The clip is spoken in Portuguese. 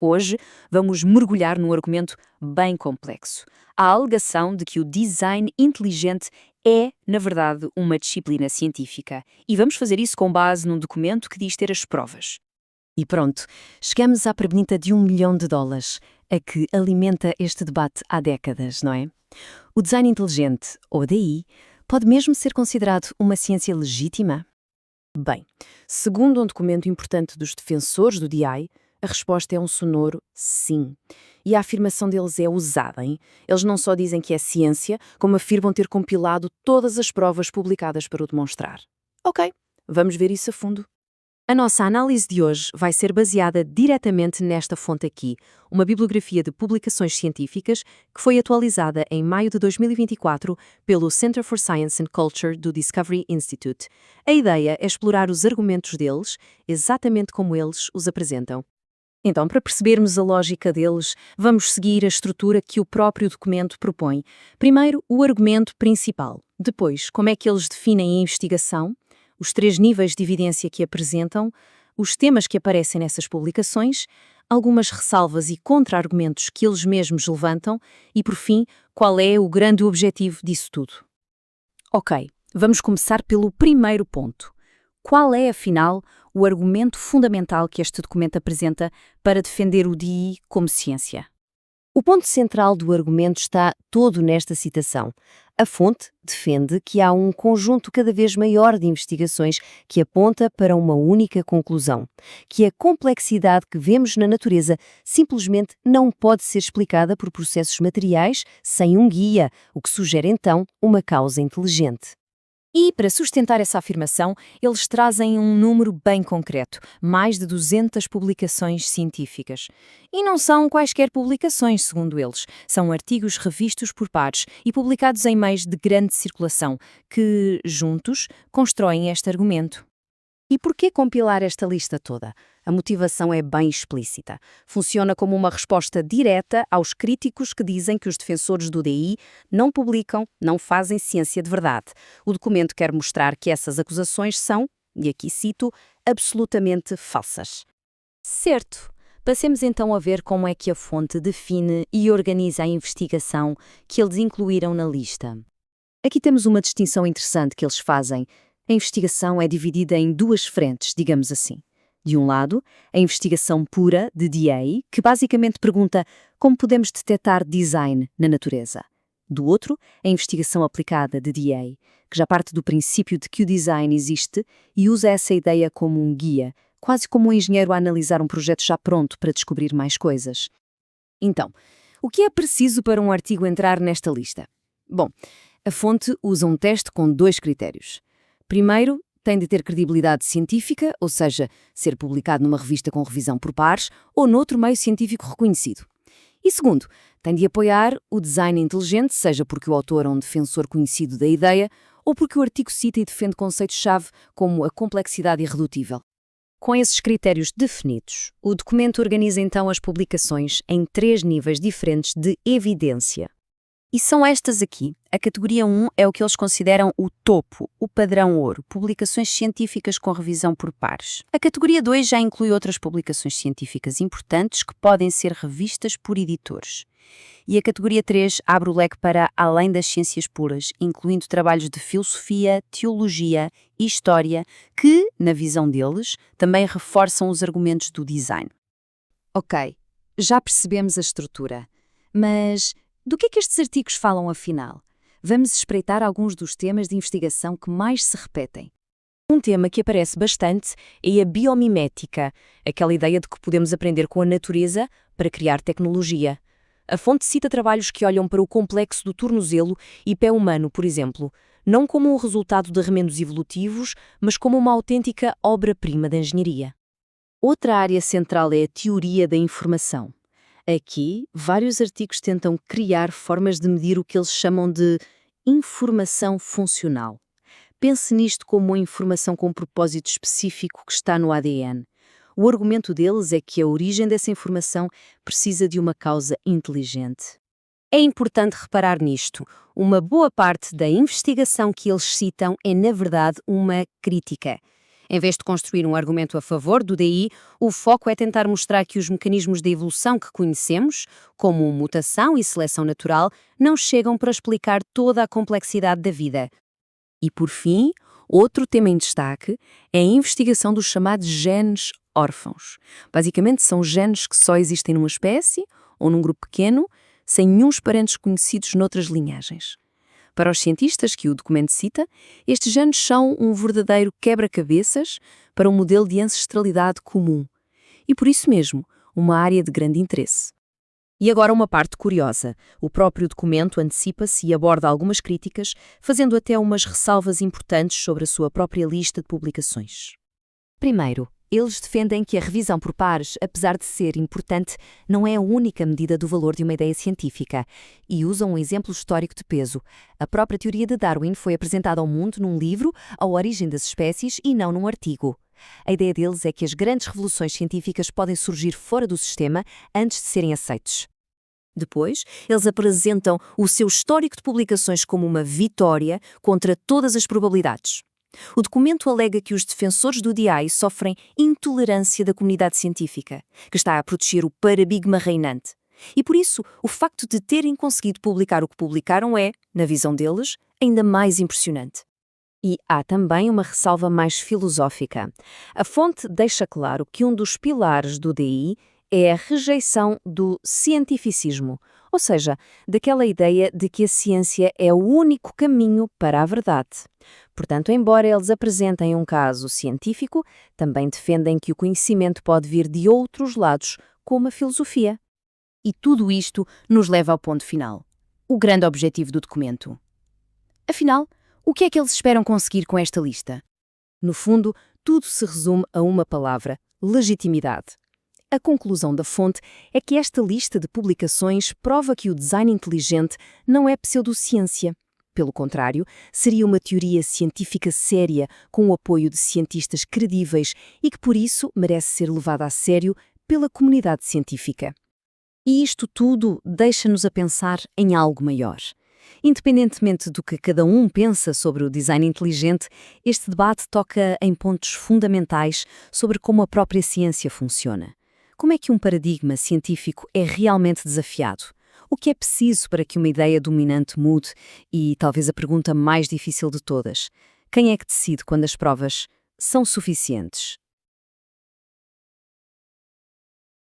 Hoje vamos mergulhar num argumento bem complexo. A alegação de que o design inteligente é, na verdade, uma disciplina científica. E vamos fazer isso com base num documento que diz ter as provas. E pronto, chegamos à pergunta de US$ 1 milhão, a que alimenta este debate há décadas, não é? O design inteligente, ou DI, pode mesmo ser considerado uma ciência legítima? Bem, segundo um documento importante dos defensores do DI, a resposta é um sonoro sim. E a afirmação deles é ousada, hein? Eles não só dizem que é ciência, como afirmam ter compilado todas as provas publicadas para o demonstrar. Ok, vamos ver isso a fundo. A nossa análise de hoje vai ser baseada diretamente nesta fonte aqui, uma bibliografia de publicações científicas que foi atualizada em maio de 2024 pelo Center for Science and Culture do Discovery Institute. A ideia é explorar os argumentos deles, exatamente como eles os apresentam. Então, para percebermos a lógica deles, vamos seguir a estrutura que o próprio documento propõe. Primeiro, o argumento principal. Depois, como é que eles definem a investigação, os 3 níveis de evidência que apresentam, os temas que aparecem nessas publicações, algumas ressalvas e contra-argumentos que eles mesmos levantam e, por fim, qual é o grande objetivo disso tudo. Ok, vamos começar pelo primeiro ponto. Qual é, afinal, o argumento fundamental que este documento apresenta para defender o DI como ciência? O ponto central do argumento está todo nesta citação. A fonte defende que há um conjunto cada vez maior de investigações que aponta para uma única conclusão, que a complexidade que vemos na natureza simplesmente não pode ser explicada por processos materiais sem um guia, o que sugere então uma causa inteligente. E, para sustentar essa afirmação, eles trazem um número bem concreto, mais de 200 publicações científicas. E não são quaisquer publicações, segundo eles. São artigos revistos por pares e publicados em meios de grande circulação, que, juntos, constroem este argumento. E por que compilar esta lista toda? A motivação é bem explícita. Funciona como uma resposta direta aos críticos que dizem que os defensores do DI não publicam, não fazem ciência de verdade. O documento quer mostrar que essas acusações são, e aqui cito, absolutamente falsas. Certo. Passemos então a ver como é que a fonte define e organiza a investigação que eles incluíram na lista. Aqui temos uma distinção interessante que eles fazem. A investigação é dividida em 2 frentes, digamos assim. De um lado, a investigação pura de DA, que basicamente pergunta como podemos detectar design na natureza. Do outro, a investigação aplicada de DA, que já parte do princípio de que o design existe e usa essa ideia como um guia, quase como um engenheiro a analisar um projeto já pronto para descobrir mais coisas. Então, o que é preciso para um artigo entrar nesta lista? Bom, a fonte usa um teste com 2 critérios. Primeiro, tem de ter credibilidade científica, ou seja, ser publicado numa revista com revisão por pares ou noutro meio científico reconhecido. E segundo, tem de apoiar o design inteligente, seja porque o autor é um defensor conhecido da ideia ou porque o artigo cita e defende conceitos-chave como a complexidade irredutível. Com esses critérios definidos, o documento organiza então as publicações em 3 níveis diferentes de evidência. E são estas aqui. A categoria 1 é o que eles consideram o topo, o padrão ouro, publicações científicas com revisão por pares. A categoria 2 já inclui outras publicações científicas importantes que podem ser revistas por editores. E a categoria 3 abre o leque para além das ciências puras, incluindo trabalhos de filosofia, teologia e história que, na visão deles, também reforçam os argumentos do design. Ok, já percebemos a estrutura, mas do que estes artigos falam afinal? Vamos espreitar alguns dos temas de investigação que mais se repetem. Um tema que aparece bastante é a biomimética, aquela ideia de que podemos aprender com a natureza para criar tecnologia. A fonte cita trabalhos que olham para o complexo do tornozelo e pé humano, por exemplo, não como um resultado de remendos evolutivos, mas como uma autêntica obra-prima da engenharia. Outra área central é a teoria da informação. Aqui, vários artigos tentam criar formas de medir o que eles chamam de informação funcional. Pense nisto como uma informação com um propósito específico que está no ADN. O argumento deles é que a origem dessa informação precisa de uma causa inteligente. É importante reparar nisto. Uma boa parte da investigação que eles citam é, na verdade, uma crítica. Em vez de construir um argumento a favor do DI, o foco é tentar mostrar que os mecanismos de evolução que conhecemos, como mutação e seleção natural, não chegam para explicar toda a complexidade da vida. E, por fim, outro tema em destaque é a investigação dos chamados genes órfãos. Basicamente, são genes que só existem numa espécie ou num grupo pequeno, sem nenhum parentes conhecidos noutras linhagens. Para os cientistas que o documento cita, estes genes são um verdadeiro quebra-cabeças para um modelo de ancestralidade comum. E por isso mesmo, uma área de grande interesse. E agora uma parte curiosa. O próprio documento antecipa-se e aborda algumas críticas, fazendo até umas ressalvas importantes sobre a sua própria lista de publicações. Primeiro, eles defendem que a revisão por pares, apesar de ser importante, não é a única medida do valor de uma ideia científica, e usam um exemplo histórico de peso. A própria teoria de Darwin foi apresentada ao mundo num livro, A Origem das Espécies, e não num artigo. A ideia deles é que as grandes revoluções científicas podem surgir fora do sistema antes de serem aceites. Depois, eles apresentam o seu histórico de publicações como uma vitória contra todas as probabilidades. O documento alega que os defensores do DI sofrem intolerância da comunidade científica, que está a proteger o paradigma reinante. E por isso, o facto de terem conseguido publicar o que publicaram é, na visão deles, ainda mais impressionante. E há também uma ressalva mais filosófica. A fonte deixa claro que um dos pilares do DI é a rejeição do cientificismo, ou seja, daquela ideia de que a ciência é o único caminho para a verdade. Portanto, embora eles apresentem um caso científico, também defendem que o conhecimento pode vir de outros lados, como a filosofia. E tudo isto nos leva ao ponto final, o grande objetivo do documento. Afinal, o que é que eles esperam conseguir com esta lista? No fundo, tudo se resume a uma palavra: legitimidade. A conclusão da fonte é que esta lista de publicações prova que o design inteligente não é pseudociência. Pelo contrário, seria uma teoria científica séria, com o apoio de cientistas credíveis e que, por isso, merece ser levada a sério pela comunidade científica. E isto tudo deixa-nos a pensar em algo maior. Independentemente do que cada um pensa sobre o design inteligente, este debate toca em pontos fundamentais sobre como a própria ciência funciona. Como é que um paradigma científico é realmente desafiado? O que é preciso para que uma ideia dominante mude? E talvez a pergunta mais difícil de todas: quem é que decide quando as provas são suficientes?